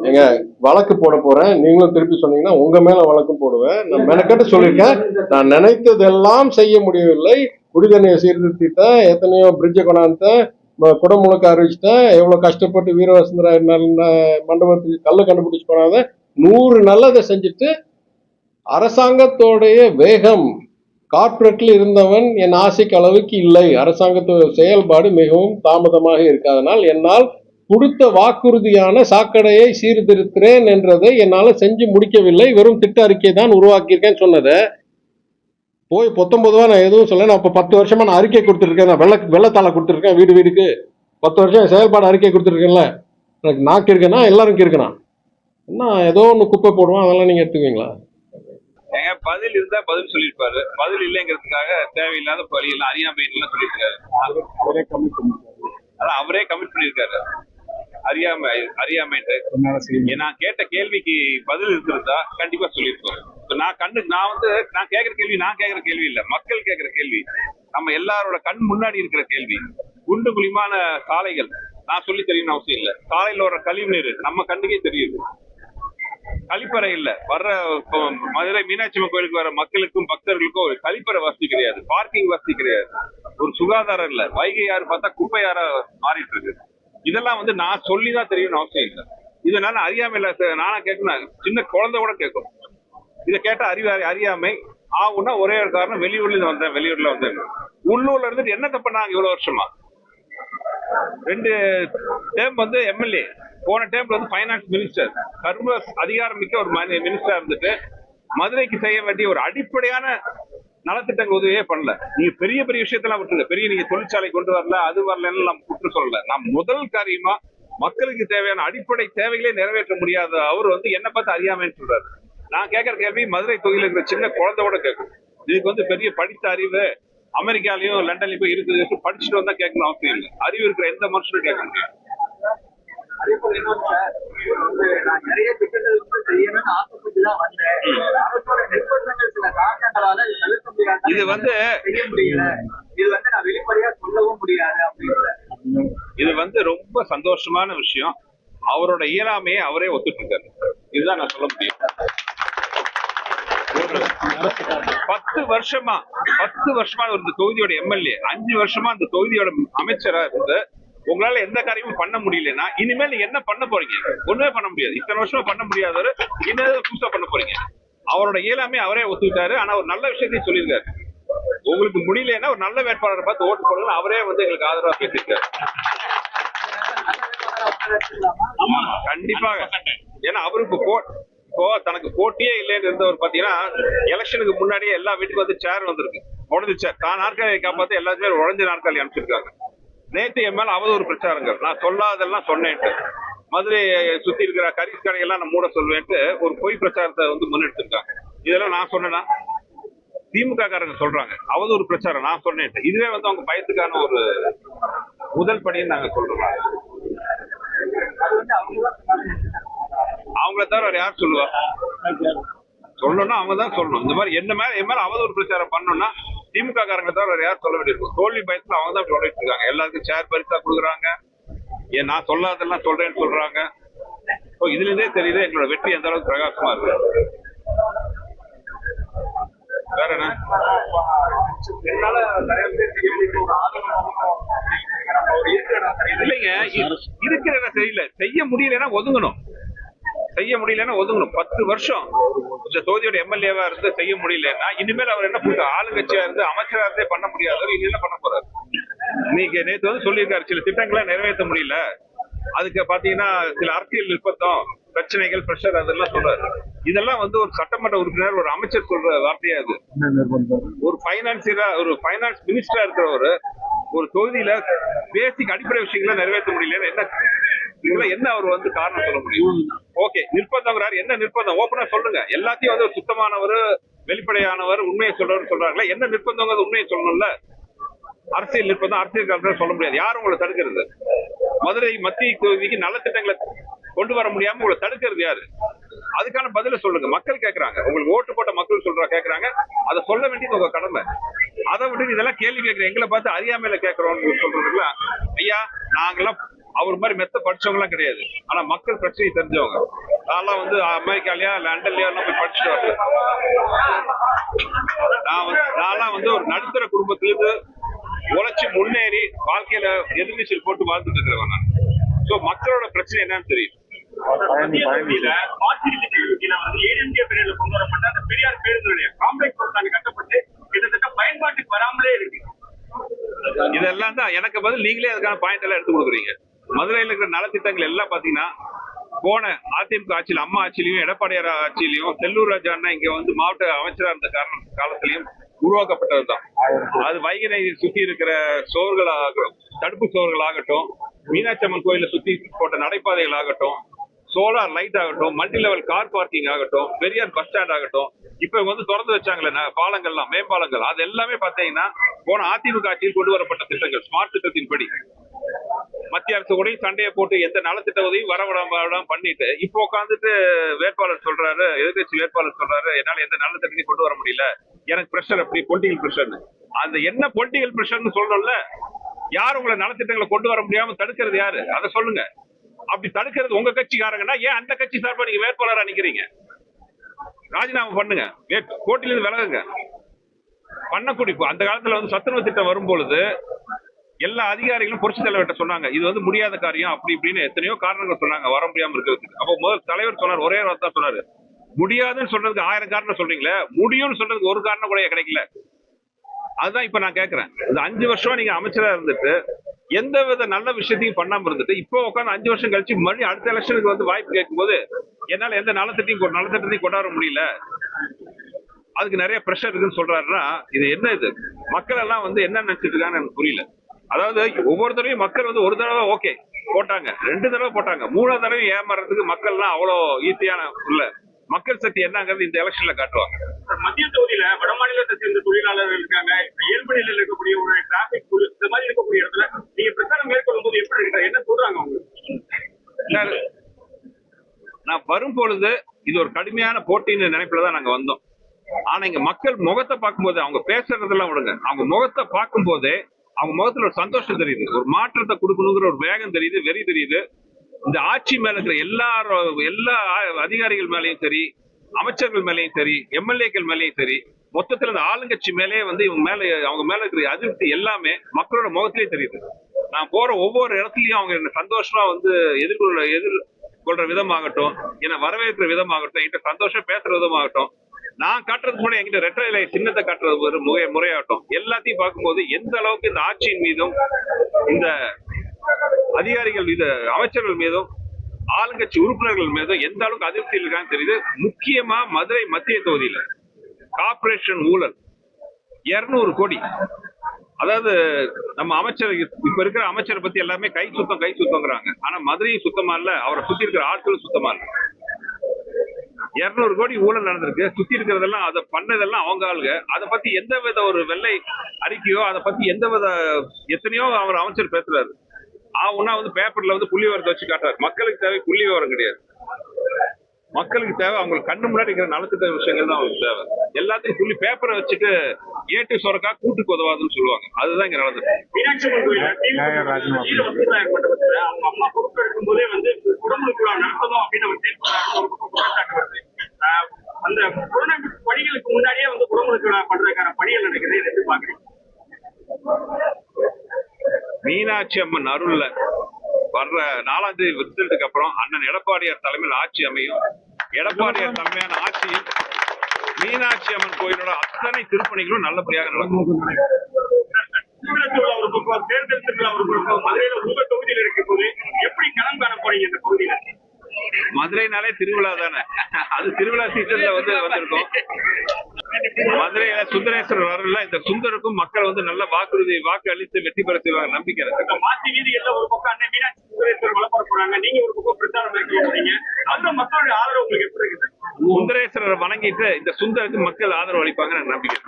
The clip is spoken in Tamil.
எங்க வழக்கு போட போறேன். நீங்களும் திருப்பி சொன்னீங்கன்னா உங்க மேல வழக்கு போடுவேன். நான் மெனக்கட்டு சொல்லியிருக்கேன். நான் நினைத்ததெல்லாம் செய்ய முடியவில்லை. குடிதண்ணியை சீர்திருத்திட்டேன், எத்தனையோ பிரிட்ஜை கொண்டாந்துட்டேன், குடமுழுக்க அறிவிச்சிட்டேன், எவ்வளவு கஷ்டப்பட்டு வீரவசுந்தரா மண்டபத்துக்கு கல்லு கண்டுபிடிச்சு போனாங்க. 100 நல்லதை செஞ்சுட்டு அரசாங்கத்தோடைய வேகம் கார்பரேட்ல இருந்தவன் என் ஆசைக்கு அளவுக்கு இல்லை. அரசாங்கத்தோட செயல்பாடு மிகவும் தாமதமாக இருக்காதனால் என்னால் கொடுத்த வாக்குறுதியான சாக்கடையை சீர்திருத்துறேன் என்றதை என்னால செஞ்சு முடிக்கவில்லை. வெறும் திட்ட அறிக்கை தான் உருவாக்கியிருக்கேன் சொன்னதை போய் 19 நான் எதுவும் சொல்ல. நான் இப்ப 10 வருஷமா நான் அறிக்கை கொடுத்துருக்கேன். நான் வெள்ளத்தாள கொடுத்துருக்கேன். வீடு வீடுக்கு 10 வருஷம் செயல்பாடு அறிக்கை கொடுத்துருக்கேன்ல. எனக்கு நாக்கு இருக்குன்னா எல்லாருக்கும் இருக்குண்ணா. என்ன ஏதோ ஒன்று குப்பை போடுவோம், அதெல்லாம் நீங்க எடுத்துக்குவீங்களா? ஏங்க பதில் இருந்தா பதில் சொல்லியிருப்பாரு. பதில் இல்லைங்கிறதுக்காக தேவையில்லாத வழியெல்லாம் அறியாமைலாம் சொல்லியிருக்காரு. அதான் அவரே கமிட் பண்ணியிருக்காரு அறியாமைட்டு. நான் கேட்ட கேள்விக்கு பதில் இருக்கிறதா கண்டிப்பா சொல்லியிருப்பாரு. நான் கேட்கிற கேள்வி இல்ல, மக்கள் கேட்கிற கேள்வி, நம்ம எல்லாரோட கண் முன்னாடி இருக்கிற கேள்வி. குண்டு குழிமான சாலைகள் நான் சொல்லி தெரியணும்னு அவசியம் இல்லை. சாலையில வர கழிவுநீர் நம்ம கண்ணுக்கே தெரியுது. கழிப்பறை இல்ல, வர்ற மதுரை மீனாட்சி அம்மன் கோயிலுக்கு வர மக்களுக்கும் பக்தர்களுக்கும் ஒரு கழிப்பறை வசதி கிடையாது, பார்க்கிங் வசதி கிடையாது, ஒரு சுகாதாரம் இல்ல. வைகை யாரு பார்த்தா குப்பை யாரா மாறிட்டு இருக்கு. இதெல்லாம் நான் சொல்லிதான் தெரியும்னு அவசியம் இல்லை. இதனால அறியாமையில நானா கேட்கணும், சின்ன குழந்தை கூட கேட்கும். இதை கேட்டா அறியாமை ஆகும்னா ஒரே ஒரு காரணம், வெளியூர்ல வந்தேன். உள்ளூர்ல இருந்துட்டு என்ன தப்பு நாங்க இவ்வளவு வருஷமா 2 டேம் எம்எல்ஏ, போன டைம்ல ஃபைனான்ஸ் மினிஸ்டர், சர்வ அதிகாரம் மிக்க ஒரு மினிஸ்டரா இருந்துட்டு மதுரைக்கு செய்ய வேண்டிய ஒரு அடிப்படையான நலத்திட்டங்கள் உதவியே பண்ணல. நீங்க பெரிய பெரிய விஷயத்தெல்லாம் விட்டுருங்க. நீங்க தொழிற்சாலை கொண்டு வரல, அது வரலன்னு நம்ம குற்றம் சொல்லல. நான் முதல் காரியமா மக்களுக்கு தேவையான அடிப்படை தேவைகளே நிறைவேற்ற முடியாத அவர் என்ன பார்த்து அறியாமைன்னு சொல்றாரு. நான் கேட்கிற கேள்வி மதுரை தொகுதியில் இருக்கிற சின்ன குழந்தையோட கேட்கும். இதுக்கு பெரிய படித்த அறிவு அமெரிக்காலையும் லண்டன்லயும் போய் இருக்குது, படிச்சுட்டு வந்தா கேட்கணும் அவசியம் இல்லை. அறிவு இருக்கிற எந்த மனுஷனும் கேட்க முடியும். நான் நிறைய திட்டங்கள் செய்யணும்னு ஆசைப்பட்டுதான் வந்தேன். அரசோட நிர்பந்தங்கள் சில காரணங்களால இது செய்ய முடியல. இது நான் வெளிப்படையா சொல்லவும் முடியாது அப்படின்னு. இது ரொம்ப சந்தோஷமான விஷயம். அவரோட இயலாமையை அவரே ஒத்துட்டு இருக்காரு. இதுதான் நான் சொல்ல முடியும். 10 வருஷமா இந்த தொகுதியோட எம்எல்ஏ, 5 வருஷமா அந்த தொகுதியோட அமைச்சரா இருந்து உங்களால எந்த காரியமும் பண்ண முடியலன்னா இனிமேல் நீங்க என்ன பண்ண போறீங்க? ஒண்ணுமே பண்ண முடியாது. இத்தனை வருஷமா பண்ண முடியாதவரு இன்னும் புதுசா பண்ண போறீங்க. அவரோட இயலாமே அவரே ஒத்துக்கிட்டாரு. ஆனா ஒரு நல்ல விஷயத்தையும் சொல்லியிருக்காரு. உங்களுக்கு முடியலன்னா ஒரு நல்ல வேட்பாளரை பார்த்து ஓட்டு போடுங்க, அவரே எங்களுக்கு ஆதரவா பேசியிருக்காரு. கண்டிப்பாக. ஏன்னா அவருக்கு இப்போ தனக்கு போட்டியே இல்லைன்னு இருந்தவர் பாத்தீங்கன்னா எலெக்ஷனுக்கு முன்னாடியே எல்லா வீட்டுக்கும் சேர் வந்திருக்கு, உடஞ்ச சேர். தான் நாற்காலியை காப்பாத்து எல்லாருமே உடஞ்ச நாற்காலி அனுப்பிச்சிருக்காங்க. நேற்று என் மேல அவதூறு பிரச்சாரங்கள், நான் சொல்லாதெல்லாம் சொன்னேன்ட்டு, மதுரை சுத்தி இருக்கிற கரீஸ் கடையெல்லாம் நான் மூட சொல்வேன்ட்டு ஒரு பொய் பிரச்சாரத்தை முன்னெடுத்திருக்காங்க. இதெல்லாம் நான் சொன்னேன்னா திமுக காரங்க சொல்றாங்க அவதூறு பிரச்சாரம் நான் சொன்னேன். இதுவே அவங்க பயத்துக்கான ஒரு முதல் படின்னு நாங்க சொல்றோம். அவங்கள தவிர வேற யார் சொல்லுவா? சொல்லணும்னா அவங்க தான் சொல்லணும். இந்த மாதிரி என் மேல அவதூறு பிரச்சாரம் பண்ணணும்னா திமுக காரங்க தவிர வேற யார் சொல்ல வேண்டியிருக்கும்? தோல்வி பயத்துல அவங்க தான் சொல்லிட்டு இருக்காங்க. எல்லாருக்கும் சேர் பரிசா கொடுக்குறாங்க, ஏன் நான் சொல்லாதெல்லாம் சொல்றேன்னு சொல்றாங்க. இதுல இருந்தே தெரியுது எங்களோட வெற்றி எந்த அளவுக்கு பிரகாசமா இருக்கு. வேற என்ன இல்லைங்க, இருக்கிற சரியில்லை, செய்ய முடியலன்னா ஒதுங்கணும். 10 வருஷம் இந்த தொகுதியோட எம்எல்ஏவா இருந்து செய்ய முடியலன்னா இனிமேல் அவர் என்ன பண்ணுறாரு? ஆளுங்கட்சியா இருந்து அமைச்சரா இருந்தே பண்ண முடியாதவர் இனி என்ன பண்ண போறாரு? இன்னைக்கு நேற்று சொல்லியிருக்காரு, சில திட்டங்களை நிறைவேற்ற முடியல, அதுக்கு பாத்தீங்கன்னா சில அரசியல் நிர்பந்தம், பிரச்சனைகள், பிரஷர், அதெல்லாம் சொல்றாரு. இதெல்லாம் ஒரு சட்டமன்ற உறுப்பினர், ஒரு அமைச்சர் சொல்ற வார்த்தையா? அது ஒரு ஃபைனான்ஸ் மினிஸ்டரா இருக்கிறவரு ஒரு தொகுதியில பேசிக் அடிப்படை விஷயங்களை நிறைவேற்ற முடியல என்ன அவர் காரணம் சொல்ல முடியும்? ஓகே, நிர்பந்தம் என்ன நிர்பந்தம்? ஓப்பனா சொல்லுங்க. எல்லாத்தையும் ஒரு சுத்தமானவர், வெளிப்படையானவர், உண்மையை சொல்றாங்களா? என்ன நிர்பந்தம்? உண்மையை சொல்லணும்ல. அரசியல் நிர்பந்தம் அரசியல் சொல்ல முடியாது. யாரும் உங்களை தடுக்கிறது? மதுரை மத்திய தொகுதிக்கு நல்ல திட்டங்களை கொண்டு வர முடியாம உங்களை தடுக்கிறது யாரு? அதுக்கான பதில சொல்லுங்க. மக்கள் கேட்கறாங்க, உங்களுக்கு ஓட்டு போட்ட மக்கள் கேட்கறாங்க. அதை சொல்ல வேண்டியது உங்க கடமை. அதை விட்டு இதெல்லாம் கேள்வி கேட்கிறேன், எங்களை பார்த்து அறியாமையில கேட்கிறோம் சொல்றதுல, ஐயா நாங்கெல்லாம் அவர் மாதிரி மெத்த படிச்சவங்க எல்லாம் கிடையாது. ஆனா மக்கள் பிரச்சனையை தெரிஞ்சவங்க. நான்லாம் வந்து அமெரிக்காலயா லண்டன்லயா எல்லாம் போய் படிச்சுட்டு வரேன். நான்லாம் வந்து ஒரு நடுத்தர குடும்பத்திலிருந்து உழைச்சி முன்னேறி வாழ்க்கையில எதிர்நீச்சல் போட்டு வாழ்ந்துட்டு இருக்கிறவன் நான். சோ மக்களோட பிரச்சனை என்னன்னு தெரியும். பெரியார் பேருந்து நிலையம் காம்ப்ளெக்ஸ் கட்டப்பட்டு கிட்டத்தட்ட பயன்பாட்டுக்கு வராமலே இருக்கு. இதெல்லாம் தான் எனக்கு பதில். நீங்களே அதுக்கான பாயிண்ட் எல்லாம் எடுத்து கொடுக்குறீங்க. மதுரையில் இருக்கிற நலத்திட்டங்கள் எல்லாம் பாத்தீங்கன்னா போன அதிமுக ஆட்சியில் அம்மா ஆட்சியிலையும் எடப்பாடியார் ஆட்சியிலையும் செல்லூர் ராஜா அண்ணா இங்க வந்து மாவட்ட அமைச்சரா இருந்த காலத்திலையும் உருவாக்கப்பட்டதுதான். அது வைகை நதியை சுத்தி இருக்கிற சோர்களாகட்டும், தடுப்பு சோர்கள் ஆகட்டும், மீனாட்சி அம்மன் கோயில சுத்தி போட்ட நடைபாதைகள் ஆகட்டும், சோலார் லைட் ஆகட்டும், மல்டி லெவல் கார் பார்க்கிங் ஆகட்டும், பெரியார் பஸ் ஸ்டாண்ட் ஆகட்டும், இப்ப வந்து திறந்து வச்சாங்களே பாலங்கள்லாம், மேம்பாலங்கள், அது எல்லாமே பாத்தீங்கன்னா போன அதிமுக ஆட்சியில் கொண்டு வரப்பட்ட திட்டங்கள். ஸ்மார்ட் திட்டத்தின் படி மத்திய அரசு கூட சண்டையை போட்டு எந்த நலத்திட்ட உதவியும் வரவிடாம பண்ணிட்டு இப்ப உட்காந்துட்டு வேட்பாளர் சொல்றாரு, எதிர்கட்சி வேட்பாளர் சொல்றாரு, என்னால எந்த நல்ல திட்டத்தையும் கொண்டு வர முடியல, எனக்கு பிரஷர், அப்படி பொலிட்டிகல் பிரஷர். அந்த என்ன பொலிட்டிகல் பிரஷர்னு சொல்லணும்ல, யார் உங்களை நலத்திட்டங்களை கொண்டு வர முடியாம தடுக்கிறது யாரு? அதை சொல்லுங்க. அப்படி தடுக்கிறது உங்க கட்சிக்காரங்கன்னா ஏன் அந்த கட்சி சார்பா நீங்க வேட்பாளரா நிக்கிறீங்க? ராஜினாமா பண்ணுங்க, போட்டியிலிருந்து விலகுங்க. பண்ணக்கூடிய அந்த காலத்துல வந்து சத்துணவு திட்டம் வரும்பொழுது எல்லா அதிகாரிகளும் புரட்சி தலைவர்கிட்ட சொன்னாங்க, இது வந்து முடியாத காரியம், அப்படி இப்படின்னு எத்தனையோ காரணங்கள் சொன்னாங்க வர முடியாம இருக்கிறதுக்கு. அப்போ முதல் தலைவர் சொன்னார், ஒரே வார்த்தை சொன்னாரு, முடியாதுன்னு சொல்றதுக்கு 1000 காரணம் சொல்றீங்களே, முடியும்னு சொல்றதுக்கு ஒரு காரணம் கூட கிடைக்கல. அதுதான் இப்ப நான் கேட்கிறேன். இந்த 5 வருஷமா நீங்க அமைச்சரா இருந்துட்டு எந்த வித நல்ல விஷயத்தையும் பண்ணாம இருந்துட்டு இப்போ உட்காந்து 5 வருஷம் கழிச்சு மறுபடியும் அடுத்த எலெக்ஷனுக்கு வந்து வாய்ப்பு கேட்கும் போது என்னால எந்த நலத்திட்டையும் கொண்டாட முடியல, அதுக்கு நிறைய பிரஷர் இருக்குன்னு சொல்றாருன்னா இது என்ன? இது மக்கள் எல்லாம் வந்து என்ன நினைச்சிட்டு இருக்கான்னு எனக்கு புரியல. அதாவது ஒவ்வொருத்தரையும் மக்கள் வந்து ஒரு தடவை ஓகே போட்டாங்க, 2 தடவை போட்டாங்க, 3ஆவது தடவை ஏமாறதுக்கு மக்கள் எல்லாம் அவ்வளவு ஈஸியான இல்ல. மக்கள் சக்தி என்னங்கிறது இந்த எலெக்ஷன்ல காட்டுவாங்க. மத்திய தொகுதியில வட மாநிலத்தை சேர்ந்த தொழிலாளர்கள் இருக்காங்க, இயல்பு நிலையில் இருக்கக்கூடிய ஒரு டிராபிக் இந்த மாதிரி இருக்கக்கூடிய இடத்துல நீங்க பிரச்சாரம் மேற்கொள்ளும் போது எப்படி இருக்காங்க, என்ன சொல்றாங்க அவங்க? நான் வரும் பொழுது இது ஒரு கடுமையான போட்டின்னு நினைப்புலதான் நாங்க வந்தோம். ஆனா இங்க மக்கள் முகத்தை பார்க்கும்போது, அவங்க பேசுறதெல்லாம் விடுங்க, அவங்க முகத்தை பார்க்கும் போதே அவங்க முகத்துல ஒரு சந்தோஷம் தெரியுது, ஒரு மாற்றத்தை கொடுக்கணுங்கிற ஒரு வேகம் தெரியுது, வெறி தெரியுது. இந்த ஆட்சி மேல இருக்கிற எல்லா அதிகாரிகள் மேலேயும் சரி, அமைச்சர்கள் மேலேயும் சரி, எம்எல்ஏக்கள் மேலேயும் சரி, மொத்தத்துல இந்த ஆளுங்கட்சி மேலே வந்து அவங்க மேல இருக்கிற அதிருப்தி எல்லாமே மக்களோட முகத்திலே தெரியுது. நான் போற ஒவ்வொரு இடத்துலயும் அவங்க என்ன சந்தோஷமா வந்து எதிர்கொள்ற விதமாகட்டும், என்னை வரவேற்கிற விதமாகட்டும், என்கிட்ட சந்தோஷம் பேசுற விதமாகட்டும், நான் காட்டுறது கூட என்கிட்ட ரெட்டை இலை சின்னத்தை காட்டுறது ஒரு முறையாகட்டும், எல்லாத்தையும் பார்க்கும்போது எந்த அளவுக்கு இந்த ஆட்சியின் மீதும் இந்த அதிகாரிகள் மீது, அமைச்சர்கள் மீதும், ஆளுங்கட்சி உறுப்பினர்கள் மீதும் எந்த அளவுக்கு அதிருப்தி இருக்கான்னு தெரியுது. முக்கியமா மதுரை மத்திய தொகுதியில கார்பரேஷன் ஊழல் 200 கோடி. அதாவது நம்ம அமைச்சர், இப்ப இருக்கிற அமைச்சரை பத்தி எல்லாமே கை சுத்தங்கிறாங்க. ஆனா மதுரையும் சுத்தமா இல்ல, அவரை சுத்தி இருக்கிற ஆட்களும் சுத்தமா இல்ல. 200 கோடி ஊழல் நடந்திருக்கு. சுத்தி இருக்கிறதெல்லாம் அதை பண்ணதெல்லாம் அவங்க ஆளுங்க. அதை பத்தி எந்த வித ஒரு வெள்ளை அறிக்கையோ, அதை பத்தி எந்த வித எத்தனையோ அவர் அமைச்சர் பேசுறாரு. ஒன்னா வந்து பேப்பர்ல வந்து புள்ளி விவரத்தை வச்சு காட்டுறாரு. மக்களுக்கு தேவை புள்ளி விவரம் கிடையாது. மக்களுக்கு தேவை அவங்களுக்கு கண்ணு முன்னாடி இருக்கிற நலத்திட்ட விஷயங்கள் தான் அவங்களுக்கு தேவை. எல்லாத்தையும் புள்ளி பேப்பரை வச்சுட்டு ஏட்டு சொரக்கா கூட்டுக்கு உதவாதுன்னு சொல்லுவாங்க. அதுதான் இங்க நடந்தது. மீனாட்சி அம்மன் கோயில அவங்க அம்மா பொறுப்பெடுக்கும் போதே வந்து குடமுழுக்கு நடத்தணும் அப்படின்னு அவர் குற்றச்சாட்டு வருது. அந்த புறநகர் பணிகளுக்கு முன்னாடியே வந்து குடமுழுக்கு பண்றதுக்கான பணிகள் நடக்குது. எப்படி பாக்குறீங்க? மீனாட்சி அம்மன் அருள்ல வர்ற 4ஆம் தேதி ரிசல்ட்டுக்கு அப்புறம் அண்ணன் எடப்பாடியார் தலைமையில் ஆட்சி அமையும். எடப்பாடியார் தலைமையான ஆட்சியில் மீனாட்சி அம்மன் கோயிலோட அத்தனை திருப்பணிகளும் நல்லபடியாக நடக்கும். ஒரு பக்கம் தேர்தல் திருவிழா ஒரு பக்கம் மதுரையில உங்க தொகுதியில் இருக்கும் போது எப்படி களம் காண போறீங்க இந்த பகுதியில? மதுரைனாலே திருவிழா தானே, அது திருவிழா சீசன்ல வந்திருக்கும். மதுரையில சுந்தரேஸ்வரர் வரல, இந்த சுந்தருக்கும் மக்கள் வந்து நல்ல வாக்கு அளித்து வெற்றி பெற செய்வாங்க நம்பிக்கை. மாசி வீதிகள்ல ஒரு பக்கம் அண்ணன் மீனாட்சி சுந்தரேஸ்வரர் வளப்பட போறாங்க, நீங்க ஒரு பக்கம் பிரச்சாரம் மேற்கொள்ள போறீங்க. அதுல மக்களுடைய ஆதரவு உங்களுக்கு எப்படி இருக்குது? சுந்தரேஸ்வரரை வணங்கிட்டு இந்த சுந்தருக்கு மக்கள் ஆதரவு அளிப்பாங்க நம்பிக்கை.